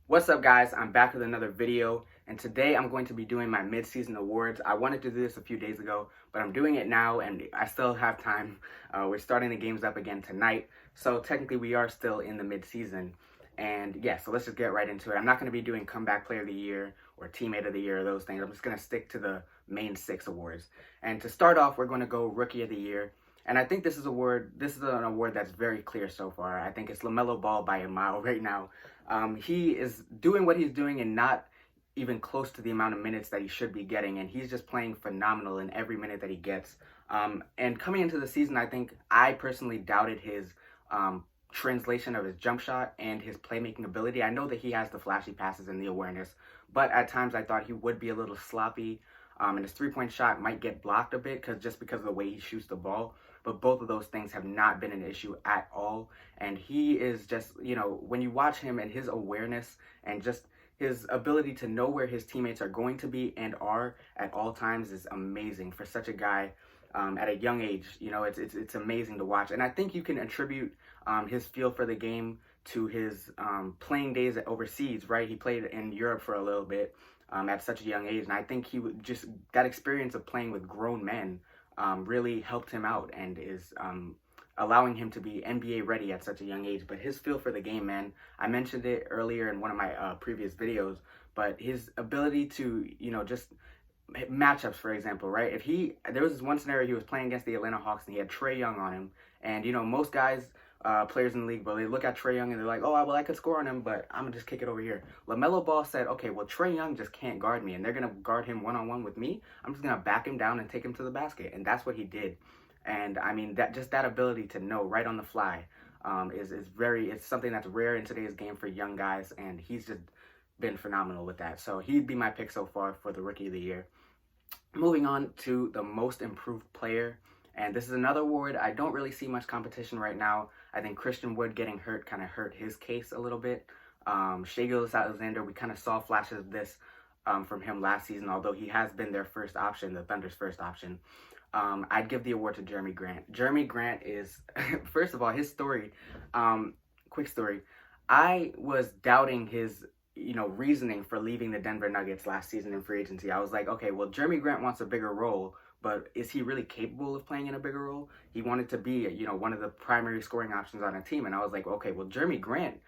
What's up, guys? I'm back with another video, and today I'm going to be doing my mid-season awards. I wanted to do this a few days ago, but I'm doing it now, and I still have time. We're starting the games up again tonight, so technically we are still in the mid-season. And yeah, so let's just get right into it. I'm not going to be doing comeback player of the year or teammate of the year or those things. I'm just going to stick to the main 6 awards. And to start off, we're going to go rookie of the year. And I think this is an award that's very clear so far. I think it's LaMelo Ball by a mile right now. He is doing what he's doing and not even close to the amount of minutes that he should be getting, and he's just playing phenomenal in every minute that he gets. And coming into the season, I think I personally doubted his translation of his jump shot and his playmaking ability. I know that he has the flashy passes and the awareness, but at times I thought he would be a little sloppy, and his three-point shot might get blocked a bit because of the way he shoots the ball. But both of those things have not been an issue at all. And he is just, when you watch him and his awareness and just his ability to know where his teammates are going to be and are at all times is amazing for such a guy at a young age. It's amazing to watch. And I think you can attribute his feel for the game to his playing days overseas, right? He played in Europe for a little bit at such a young age. And I think he would just, that experience of playing with grown men really helped him out and is allowing him to be NBA ready at such a young age. But his feel for the game, man, I mentioned it earlier in one of my previous videos, but his ability to, just matchups, for example, right? There was this one scenario he was playing against the Atlanta Hawks and he had Trae Young on him. And, most guys, players in the league, but they look at Trae Young and they're like, oh, well, I could score on him, but I'm going to just kick it over here. LaMelo Ball said, okay, well, Trae Young just can't guard me, and they're going to guard him one-on-one with me. I'm just going to back him down and take him to the basket. And that's what he did. And, I mean, that ability to know right on the fly it's something that's rare in today's game for young guys, and he's just been phenomenal with that. So he'd be my pick so far for the Rookie of the Year. Moving on to the Most Improved Player. And this is another award. I don't really see much competition right now. I think Christian Wood getting hurt kind of hurt his case a little bit. Shai Gilgeous-Alexander, we kind of saw flashes of this from him last season, although he has been their first option, the Thunder's first option. I'd give the award to Jeremy Grant. Jeremy Grant is, first of all, his story, quick story. I was doubting his reasoning for leaving the Denver Nuggets last season in free agency. I was like, okay, well, Jeremy Grant wants a bigger role, but is he really capable of playing in a bigger role? He wanted to be, one of the primary scoring options on a team. And I was like, okay, well, Jeremy Grant,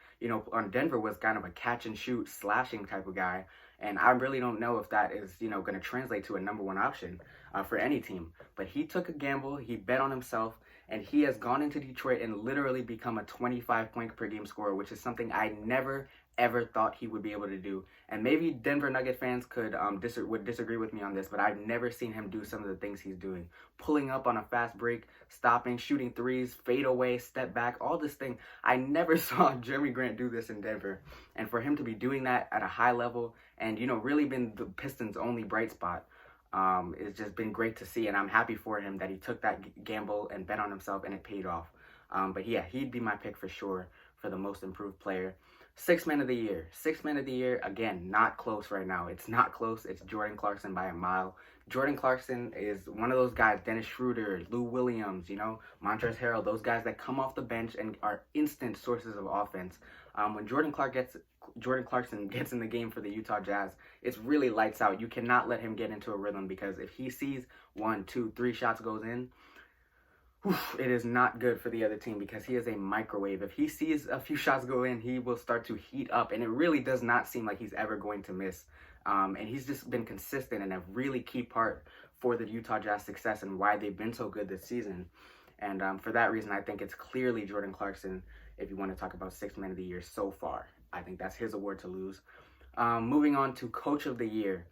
on Denver was kind of a catch and shoot slashing type of guy. And I really don't know if that is, going to translate to a number one option for any team. But he took a gamble, he bet on himself, and he has gone into Detroit and literally become a 25-point per game scorer, which is something I never, ever thought he would be able to do. And maybe Denver Nugget fans would disagree with me on this, but I've never seen him do some of the things he's doing. Pulling up on a fast break, stopping, shooting threes, fade away, step back, all this thing. I never saw Jeremy Grant do this in Denver. And for him to be doing that at a high level and, really been the Pistons' only bright spot, it's just been great to see. And I'm happy for him that he took that gamble and bet on himself and it paid off. But yeah, he'd be my pick for sure for the Most Improved Player. Sixth Man of the Year. Sixth Man of the Year, again, not close right now. It's not close. It's Jordan Clarkson by a mile. Jordan Clarkson is one of those guys, Dennis Schroeder, Lou Williams, Montrezl Harrell, those guys that come off the bench and are instant sources of offense. When Jordan Clarkson gets in the game for the Utah Jazz, it's really lights out. You cannot let him get into a rhythm, because if he sees 1, 2, 3 shots goes in, it is not good for the other team, because he is a microwave. If he sees a few shots go in, he will start to heat up, and it really does not seem like he's ever going to miss. And he's just been consistent and a really key part for the Utah Jazz success and why they've been so good this season. And for that reason, I think it's clearly Jordan Clarkson if you want to talk about Sixth Man of the Year so far. I think that's his award to lose. Moving on to Coach of the Year.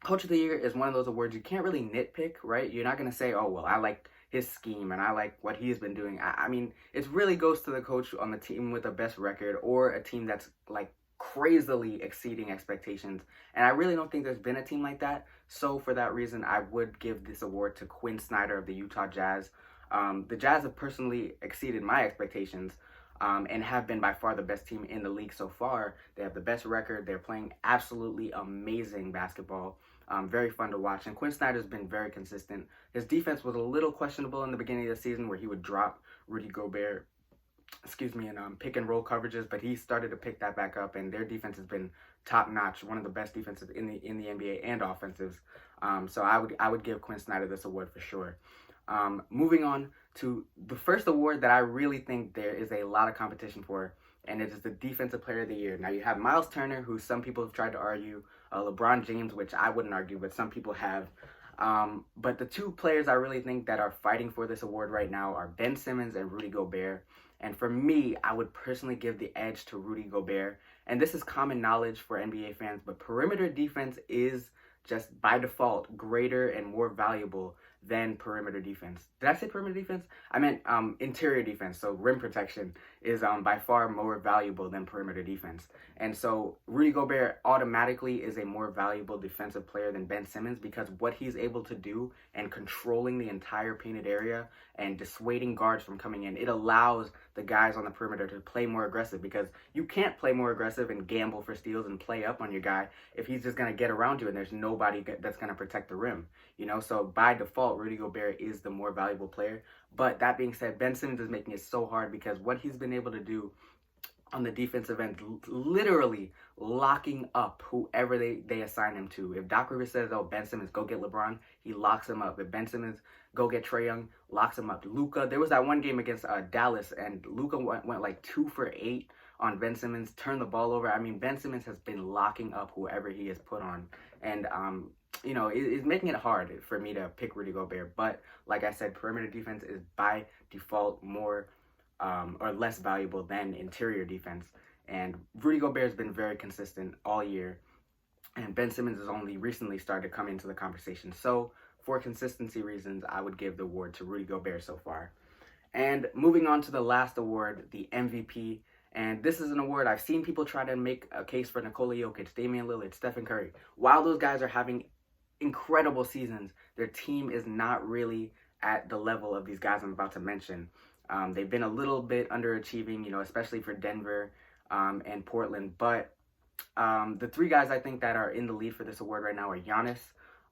Coach of the Year is one of those awards you can't really nitpick, right? You're not going to say, oh, well, I like his scheme and I like what he's been doing. I mean, it really goes to the coach on the team with the best record, or a team that's like crazily exceeding expectations. And I really don't think there's been a team like that. So for that reason, I would give this award to Quinn Snyder of the Utah Jazz. The Jazz have personally exceeded my expectations. And have been by far the best team in the league so far. They have the best record. They're playing absolutely amazing basketball. Very fun to watch. And Quinn Snyder's been very consistent. His defense was a little questionable in the beginning of the season, where he would drop Rudy Gobert pick and roll coverages, but he started to pick that back up, and their defense has been top notch, one of the best defenses in the NBA and offensives. So I would give Quinn Snyder this award for sure. Moving on to the first award that I really think there is a lot of competition for, and it is the Defensive Player of the Year. Now you have Miles Turner, who some people have tried to argue, LeBron James, which I wouldn't argue, but some people have. But the two players I really think that are fighting for this award right now are Ben Simmons and Rudy Gobert. And for me, I would personally give the edge to Rudy Gobert. And this is common knowledge for NBA fans, but perimeter defense is just by default greater and more valuable than perimeter defense. Did I say perimeter defense? I meant interior defense. So rim protection is by far more valuable than perimeter defense. And so Rudy Gobert automatically is a more valuable defensive player than Ben Simmons because what he's able to do and controlling the entire painted area and dissuading guards from coming in, it allows the guys on the perimeter to play more aggressive because you can't play more aggressive and gamble for steals and play up on your guy if he's just going to get around you and there's nobody that's going to protect the rim, you know? So by default, Rudy Gobert is the more valuable player. But that being said, Ben Simmons is making it so hard because what he's been able to do on the defensive end, literally locking up whoever they assign him to. If Doc Rivers says, oh, Ben Simmons, go get LeBron, he locks him up. If Ben Simmons, go get Trae Young, locks him up. Luka, there was that one game against Dallas, and Luka went like 2 for 8 on Ben Simmons, turned the ball over. I mean, Ben Simmons has been locking up whoever he has put on. And, you know, it's making it hard for me to pick Rudy Gobert. But like I said, perimeter defense is by default more or less valuable than interior defense. And Rudy Gobert has been very consistent all year. And Ben Simmons has only recently started to come into the conversation. So for consistency reasons, I would give the award to Rudy Gobert so far. And moving on to the last award, the MVP. And this is an award I've seen people try to make a case for Nikola Jokic, Damian Lillard, Stephen Curry. While those guys are having incredible seasons, their team is not really at the level of these guys I'm about to mention. They've been a little bit underachieving, you know, especially for Denver and Portland. But the three guys I think that are in the lead for this award right now are Giannis,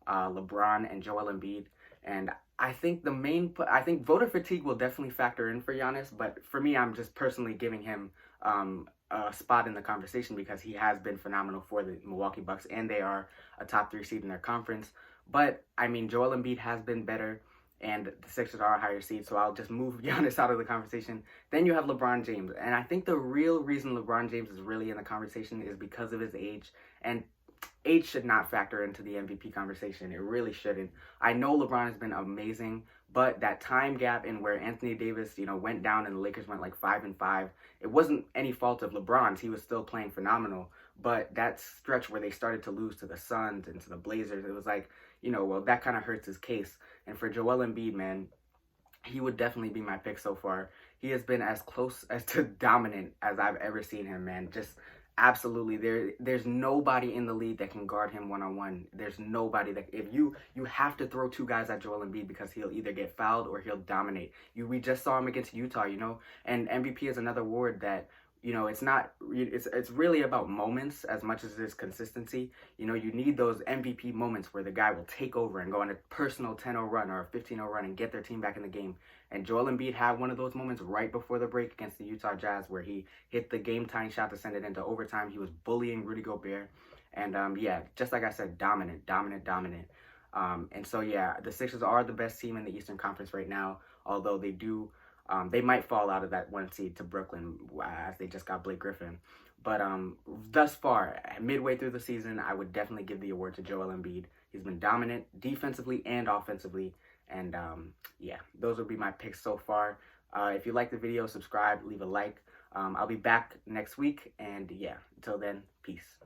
LeBron, and Joel Embiid. And I think voter fatigue will definitely factor in for Giannis. But for me, I'm just personally giving him a spot in the conversation because he has been phenomenal for the Milwaukee Bucks, and they are a top 3 seed in their conference. But I mean, Joel Embiid has been better, and the Sixers are a higher seed, so I'll just move Giannis out of the conversation. Then you have LeBron James, and I think the real reason LeBron James is really in the conversation is because of his age, and age should not factor into the MVP conversation. It really shouldn't. I know LeBron has been amazing, but that time gap in where Anthony Davis, you know, went down and the Lakers went like 5-5, it wasn't any fault of LeBron's. He was still playing phenomenal. But that stretch where they started to lose to the Suns and to the Blazers, it was like, you know, well, that kind of hurts his case. And for Joel Embiid, man, he would definitely be my pick so far. He has been as close as to dominant as I've ever seen him, man. Just absolutely, there's nobody in the league that can guard him one-on-one. There's nobody that, if you have to throw 2 guys at Joel Embiid because he'll either get fouled or he'll dominate. We just saw him against Utah, you know, and MVP is another award that, you know, it's really about moments as much as it is consistency. You know, you need those MVP moments where the guy will take over and go on a personal 10-0 run or a 15-0 run and get their team back in the game. And Joel Embiid had one of those moments right before the break against the Utah Jazz where he hit the game-tying shot to send it into overtime. He was bullying Rudy Gobert. And, yeah, just like I said, dominant. And so, yeah, the Sixers are the best team in the Eastern Conference right now, although they might fall out of that 1 seed to Brooklyn as they just got Blake Griffin. But thus far, midway through the season, I would definitely give the award to Joel Embiid. He's been dominant defensively and offensively. And yeah, those would be my picks so far. If you like the video, subscribe, leave a like. I'll be back next week. And yeah, until then, peace.